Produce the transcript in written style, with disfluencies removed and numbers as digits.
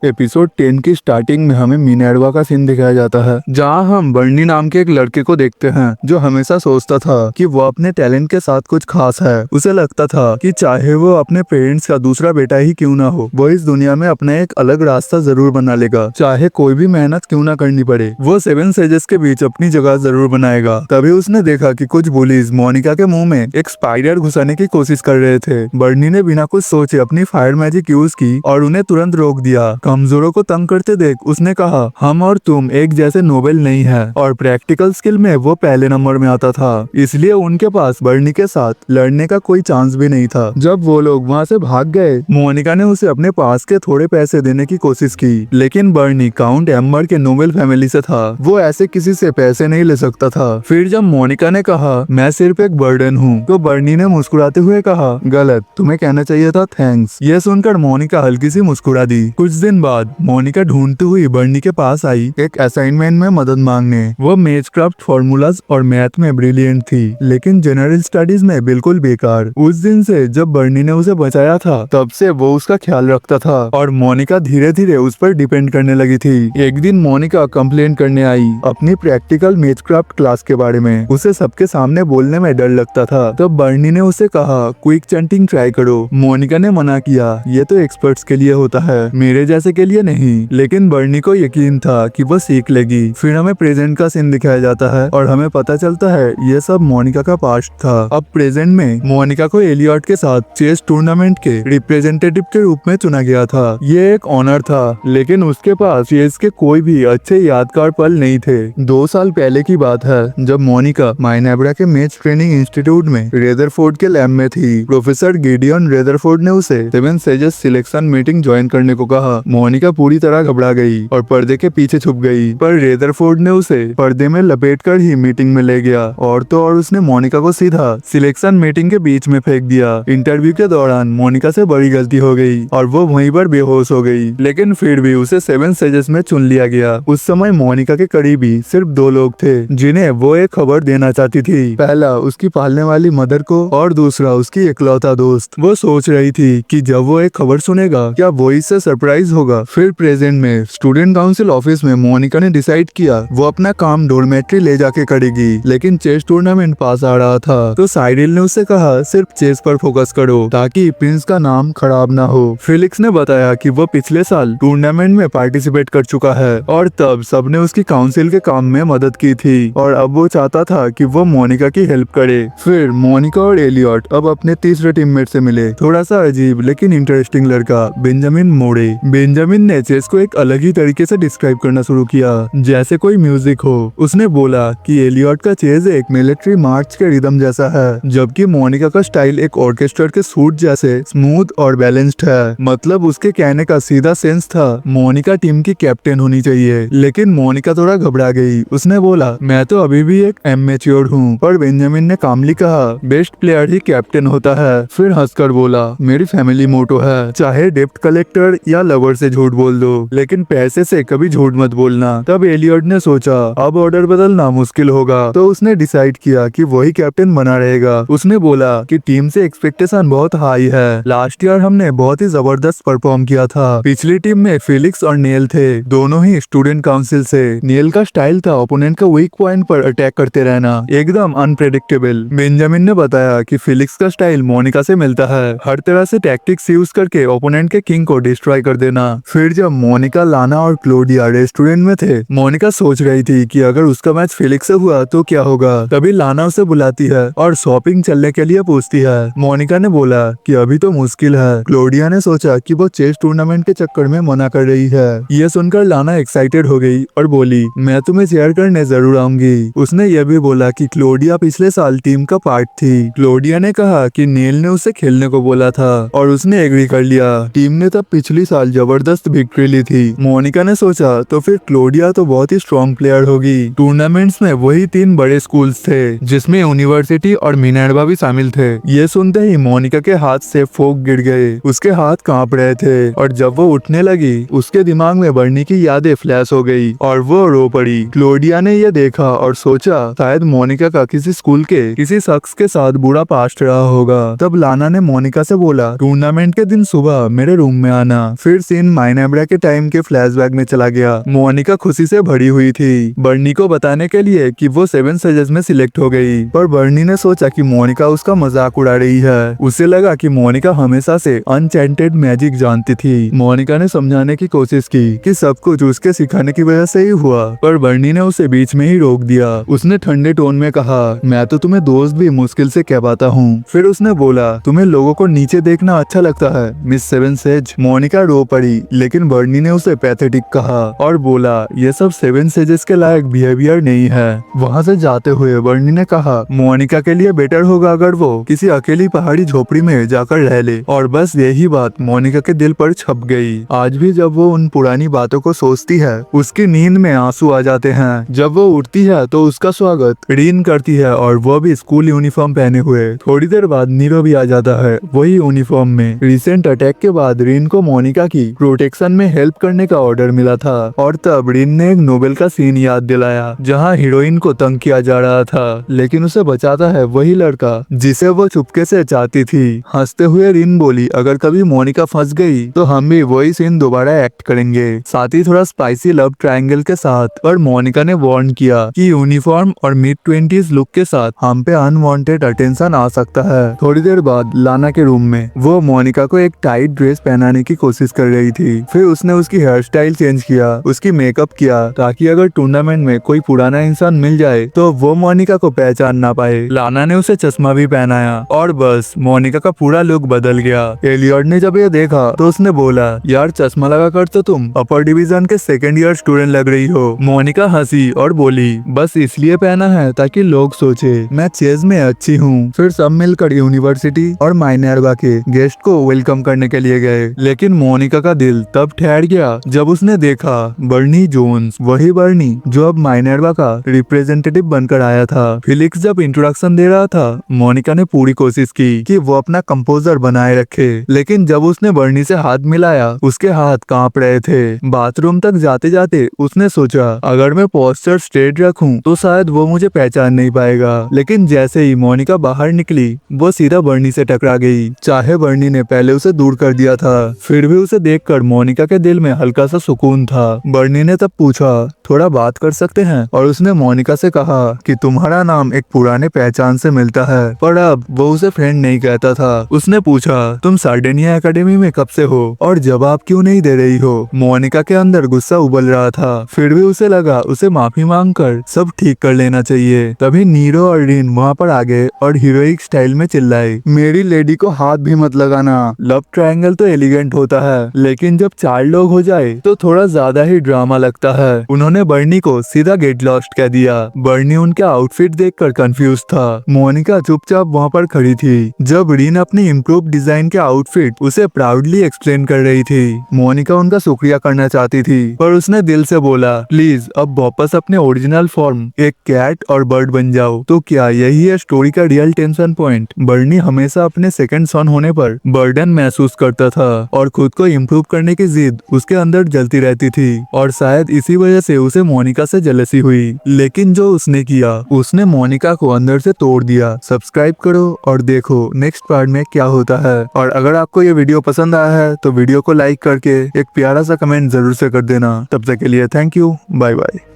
Episode 10 की starting में हमें मिनर्वा का सीन दिखाया जाता है, जहां हम बर्नी नाम के एक लड़के को देखते हैं जो हमेशा सोचता था कि वो अपने टैलेंट के साथ कुछ खास है। उसे लगता था कि चाहे वो अपने पेरेंट्स का दूसरा बेटा ही क्यों ना हो, वो इस दुनिया में अपना एक अलग रास्ता जरूर बना लेगा, चाहे कोई भी मेहनत क्यों ना करनी पड़े। वो 7 सेजेस के बीच अपनी जगह जरूर बनाएगा। तभी उसने देखा कि कुछ बुलीज मोनिका के मुंह में एक स्पाइडर घुसाने की कोशिश कर रहे थे। बर्नी ने बिना कुछ सोचे अपनी फायर मैजिक यूज की और उन्हें तुरंत रोक दिया। कमजोरों को तंग करते देख उसने कहा, हम और तुम एक जैसे नोबेल नहीं है, और प्रैक्टिकल स्किल में वो पहले नंबर में आता था, इसलिए उनके पास बर्नी के साथ लड़ने का कोई चांस भी नहीं था। जब वो लोग वहाँ से भाग गए, मोनिका ने उसे अपने पास के थोड़े पैसे देने की कोशिश की, लेकिन बर्नी काउंट एम्बर के नोबेल फैमिली से था, वो ऐसे किसी से पैसे नहीं ले सकता था। फिर जब मोनिका ने कहा मैं सिर्फ एक बर्डन हूँ, तो बर्नी ने मुस्कुराते हुए कहा, गलत, तुम्हें कहना चाहिए था थैंक्स। ये सुनकर मोनिका हल्की सी मुस्कुरा दी। कुछ दिन बाद मोनिका ढूंढती हुई बर्नी के पास आई, एक असाइनमेंट में मदद मांगने। वो मेजक्राफ्ट फॉर्मूलाज और मैथ में ब्रिलियंट थी, लेकिन जनरल स्टडीज में बिल्कुल बेकार। उस दिन से जब बर्नी ने उसे बचाया था, तब से वो उसका ख्याल रखता था और मोनिका धीरे धीरे उस पर डिपेंड करने लगी थी। एक दिन मोनिका कंप्लेन करने आई अपनी प्रैक्टिकल मेजक्राफ्ट क्लास के बारे में। उसे सबके सामने बोलने में डर लगता था। तब बर्नी ने उसे कहा, क्विक चैंटिंग ट्राई करो। मोनिका ने मना किया, ये तो एक्सपर्ट्स के लिए होता है, मेरे जैसे के लिए नहीं। लेकिन बर्नी को यकीन था कि वो सीख लेगी। फिर हमें प्रेजेंट का सीन दिखाया जाता है और हमें पता चलता है ये सब मोनिका का पास्ट था। अब प्रेजेंट में मोनिका को एलियट के साथ चेस टूर्नामेंट के रिप्रेजेंटेटिव के रूप में चुना गया था। ये एक ऑनर था, लेकिन उसके पास चेस के कोई भी अच्छे यादगार पल नहीं थे। 2 साल पहले की बात है, जब मोनिका माइनेब्रा के मैच ट्रेनिंग इंस्टीट्यूट में रेदरफोर्ड के लैब में थी। प्रोफेसर गिडियन रेदरफोर्ड ने उसे 7 सेजेस सिलेक्शन मीटिंग ज्वाइन करने को कहा। मोनिका पूरी तरह घबरा गई और पर्दे के पीछे छुप गई, पर रेदरफोर्ड ने उसे पर्दे में लपेटकर ही मीटिंग में ले गया, और तो और उसने मोनिका को सीधा सिलेक्शन मीटिंग के बीच में फेंक दिया। इंटरव्यू के दौरान मोनिका से बड़ी गलती हो गई और वो वहीं पर बेहोश हो गई, लेकिन फिर भी उसे 7 सेजेस में चुन लिया गया। उस समय मोनिका के करीबी सिर्फ 2 लोग थे जिन्हें वो एक खबर देना चाहती थी। पहला उसकी पालने वाली मदर को, और दूसरा उसकी इकलौता दोस्त। वो सोच रही थी कि जब वो एक खबर सुनेगा, क्या वो इससे सरप्राइज होगा। फिर प्रेजेंट में स्टूडेंट काउंसिल ऑफिस में मोनिका ने डिसाइड किया वो अपना काम डोरमेट्री ले जाके करेगी, लेकिन चेस टूर्नामेंट पास आ रहा था, तो साइडिल ने उससे कहा सिर्फ चेस पर फोकस करो ताकि प्रिंस का नाम खराब ना हो। फिलिक्स ने बताया कि वो पिछले साल टूर्नामेंट में पार्टिसिपेट कर चुका है और तब सबने उसकी काउंसिल के काम में मदद की थी, और अब वो चाहता था कि वो मोनिका की हेल्प करे। फिर मोनिका और एलियट अब अपने तीसरे टीममेट से मिले, थोड़ा सा अजीब लेकिन इंटरेस्टिंग लड़का, बेंजामिन मोड़े। बेंजामिन ने चेस को एक अलग ही तरीके से डिस्क्राइब करना शुरू किया, जैसे कोई म्यूजिक हो। उसने बोला कि एलियट का चेस एक मिलिट्री मार्च के रिदम जैसा है, जबकि मोनिका का स्टाइल एक ऑर्केस्ट्रा के सूट जैसे स्मूथ और बैलेंस्ड है। मतलब उसके कहने का सीधा सेंस था मोनिका टीम की कैप्टन होनी चाहिए, लेकिन मोनिका थोड़ा घबरा गई। उसने बोला, मैं तो अभी भी एक इमेच्योर हूँ, पर बेंजामिन ने कामली कहा, बेस्ट प्लेयर ही कैप्टन होता है। फिर हंसकर बोला, मेरी फैमिली मोटो है, चाहे डेप्ट कलेक्टर या लवर से झूठ बोल दो, लेकिन पैसे से कभी झूठ मत बोलना। तब एलियट ने सोचा अब ऑर्डर बदलना मुश्किल होगा, तो उसने डिसाइड किया कि वही कैप्टन बना रहेगा। उसने बोला कि टीम से एक्सपेक्टेशन बहुत हाई है, लास्ट ईयर हमने बहुत ही जबरदस्त परफॉर्म किया था। पिछली टीम में फिलिक्स और नेल थे, दोनों ही स्टूडेंट काउंसिल से। नेल का स्टाइल था ओपोनेंट का वीक पॉइंट पर अटैक करते रहना, एकदम अनप्रेडिक्टेबल। बेंजामिन ने बताया कि फिलिक्स का स्टाइल मोनिका से मिलता है, हर तरह से टैक्टिक्स यूज करके ओपोनेंट के किंग को डिस्ट्रॉय कर देना। फिर जब मोनिका, लाना और क्लोडिया रेस्टोरेंट में थे, मोनिका सोच रही थी कि अगर उसका मैच फिलिक्स से हुआ तो क्या होगा। तभी लाना उसे बुलाती है और शॉपिंग चलने के लिए पूछती है। मोनिका ने बोला कि अभी तो मुश्किल है। क्लोडिया ने सोचा कि वो चेस टूर्नामेंट के चक्कर में मना कर रही है। यह सुनकर लाना एक्साइटेड हो गई और बोली, मैं तुम्हें चेयर करने जरूर आऊंगी। उसने यह भी बोला कि क्लोडिया पिछले साल टीम का पार्ट थी। क्लोडिया ने कहा कि नेल ने उसे खेलने को बोला था और उसने एग्री कर लिया। टीम ने तब पिछली साल जबरदस्त विक्ट्री ली थी। मोनिका ने सोचा तो फिर क्लोडिया तो बहुत ही स्ट्रॉन्ग प्लेयर होगी। टूर्नामेंट्स में वही 3 बड़े स्कूल्स थे, जिसमें यूनिवर्सिटी और मिनर्वा भी शामिल थे। ये सुनते ही मोनिका के हाथ से फोक गिर गए, उसके हाथ कांप रहे थे, और जब वो उठने लगी उसके दिमाग में बर्नी की यादें फ्लैश हो गई और वो रो पड़ी। क्लोडिया ने यह देखा और सोचा शायद मोनिका का किसी स्कूल के किसी शख्स के साथ बुरा पास्ट रहा होगा। तब लाना ने मोनिका से बोला, टूर्नामेंट के दिन सुबह मेरे रूम में आना। फिर सीन माइनेब्रा के टाइम के फ्लैशबैक में चला गया। मोनिका खुशी से भरी हुई थी बर्नी को बताने के लिए कि वो 7 सजेस में सिलेक्ट हो गई, पर बर्नी ने सोचा कि मोनिका उसका मजाक उड़ा रही है। उसे लगा कि मोनिका हमेशा से अनचेंटेड मैजिक जानती थी। मोनिका ने समझाने की कोशिश की कि सब कुछ उसके सिखाने की वजह से ही हुआ, पर बर्नी ने उसे बीच में ही रोक दिया। उसने ठंडे टोन में कहा, मैं तो तुम्हें दोस्त भी मुश्किल से कह पाता हूँ। फिर उसने बोला, तुम्हें लोगों को नीचे देखना अच्छा लगता है मिस 7 सेज। मोनिका रो पड़ी, लेकिन बर्नी ने उसे पैथेटिक कहा और बोला, ये सब 7 सेजेस के लायक बिहेवियर नहीं है। वहाँ से जाते हुए बर्नी ने कहा, मोनिका के लिए बेटर होगा अगर वो किसी अकेली पहाड़ी झोपड़ी में जाकर रह ले। और बस यही बात मोनिका के दिल पर छप गई। आज भी जब वो उन पुरानी बातों को सोचती है, उसकी नींद में आंसू आ जाते हैं। जब वो उठती है तो उसका स्वागत रीन करती है, और वो भी स्कूल यूनिफॉर्म पहने हुए। थोड़ी देर बाद नीरो भी आ जाता है, वही यूनिफॉर्म में। रिसेंट अटैक के बाद रीन को मोनिका की प्रोटेक्शन में हेल्प करने का ऑर्डर मिला था, और तब रीन ने एक नोवेल का सीन याद दिलाया जहाँ हीरोइन को तंग किया जा रहा था, लेकिन उसे बचाता है वही लड़का जिसे वो चुपके से चाहती थी। हंसते हुए रीन बोली, अगर कभी मोनिका फंस गई तो हम भी वही सीन दोबारा एक्ट करेंगे, साथ ही थोड़ा स्पाइसी लव ट्रायंगल के साथ। पर मोनिका ने वार्न किया कि यूनिफॉर्म और मिड 20s लुक के साथ हम पे अनवांटेड अटेंशन आ सकता है। थोड़ी देर बाद लाना के रूम में वो मोनिका को एक टाइट ड्रेस पहनाने की कोशिश कर रही थी। फिर उसने उसकी हेयर स्टाइल चेंज किया, उसकी मेकअप किया, ताकि अगर टूर्नामेंट में कोई पुराना इंसान मिल जाए तो वो मोनिका को पहचान ना पाए। लाना ने उसे चश्मा भी पहनाया, और बस मोनिका का पूरा लुक बदल गया। एलियट ने जब ये देखा तो उसने बोला, यार चश्मा लगा कर तो तुम अपर डिवीजन के 2nd ईयर स्टूडेंट लग रही हो। मोनिका हंसी और बोली, बस इसलिए पहना है ताकि लोग सोचे मैं चेस में अच्छी हूँ। फिर सब मिलकर यूनिवर्सिटी और माइनेर्वा के गेस्ट को वेलकम करने के लिए गए, लेकिन मोनिका का दिल तब ठहर गया जब उसने देखा बर्नी जोन्स, वही बर्नी जो अब माइनेर्वा का रिप्रेजेंटेटिव बनकर आया था। फिलिक्स जब इंट्रोडक्शन दे रहा था, मोनिका ने पूरी कोशिश की कि वो अपना कंपोजर बनाए रखे, लेकिन जब उसने बर्नी से हाथ मिलाया उसके हाथ कांप रहे थे। बाथरूम तक जाते जाते उसने सोचा, अगर मैं पोस्टर स्ट्रेट रखूं तो शायद वो मुझे पहचान नहीं पाएगा, लेकिन जैसे ही मोनिका बाहर निकली वो सीधा बर्नी से टकरा गई। चाहे बर्नी ने पहले उसे दूर कर दिया था, फिर भी उसे देखकर मोनिका के दिल में हल्का सा सुकून था। बर्नी ने तब पूछा, थोड़ा बात कर सकते हैं? और उसने मोनिका से कहा कि तुम्हारा नाम एक पुराने पहचान से मिलता है, पर अब वो उसे फ्रेंड नहीं कहता था। उसने पूछा, तुम सार्डेनिया एकेडमी में कब से हो और जवाब क्यों नहीं दे रही हो? मोनिका के अंदर गुस्सा उबल रहा था, फिर भी उसे लगा उसे माफी मांगकर सब ठीक कर लेना चाहिए। तभी नीरो और रीन वहाँ पर आ गए और हीरोइक स्टाइल में चिल्लाए, मेरी लेडी को हाथ भी मत लगाना। लव ट्रायंगल तो एलिगेंट होता है, लेकिन जब 4 लोग हो जाए तो थोड़ा ज्यादा ही ड्रामा लगता है। उन्होंने बर्नी को सीधा गेट लॉस्ट कह दिया। बर्नी उनके आउटफिट देखकर कंफ्यूज था। मोनिका चुपचाप वहाँ पर खड़ी थी जब रीन अपनी इम्प्रूव डिजाइन के आउटफिट उसे प्राउडली एक्सप्लेन कर रही थी। मोनिका उनका शुक्रिया करना चाहती थी, पर उसने दिल से बोला, प्लीज अब वापस अपने ओरिजिनल फॉर्म एक कैट और बर्ड बन जाओ। तो क्या यही है स्टोरी का रियल टेंशन पॉइंट? बर्नी हमेशा अपने सेकंड सन होने पर बर्डन महसूस करता था और खुद को इम्प्रूव करने की जिद उसके अंदर जलती रहती थी, और शायद इसी वजह से उसे मोनिका से जेलसी हुई। लेकिन जो उसने किया, उसने मोनिका को अंदर से तोड़ दिया। सब्सक्राइब करो और देखो नेक्स्ट पार्ट में क्या होता है। और अगर आपको ये वीडियो पसंद आया है तो वीडियो को लाइक करके एक प्यारा सा कमेंट जरूर से कर देना। तब तक के लिए थैंक यू, बाय बाय।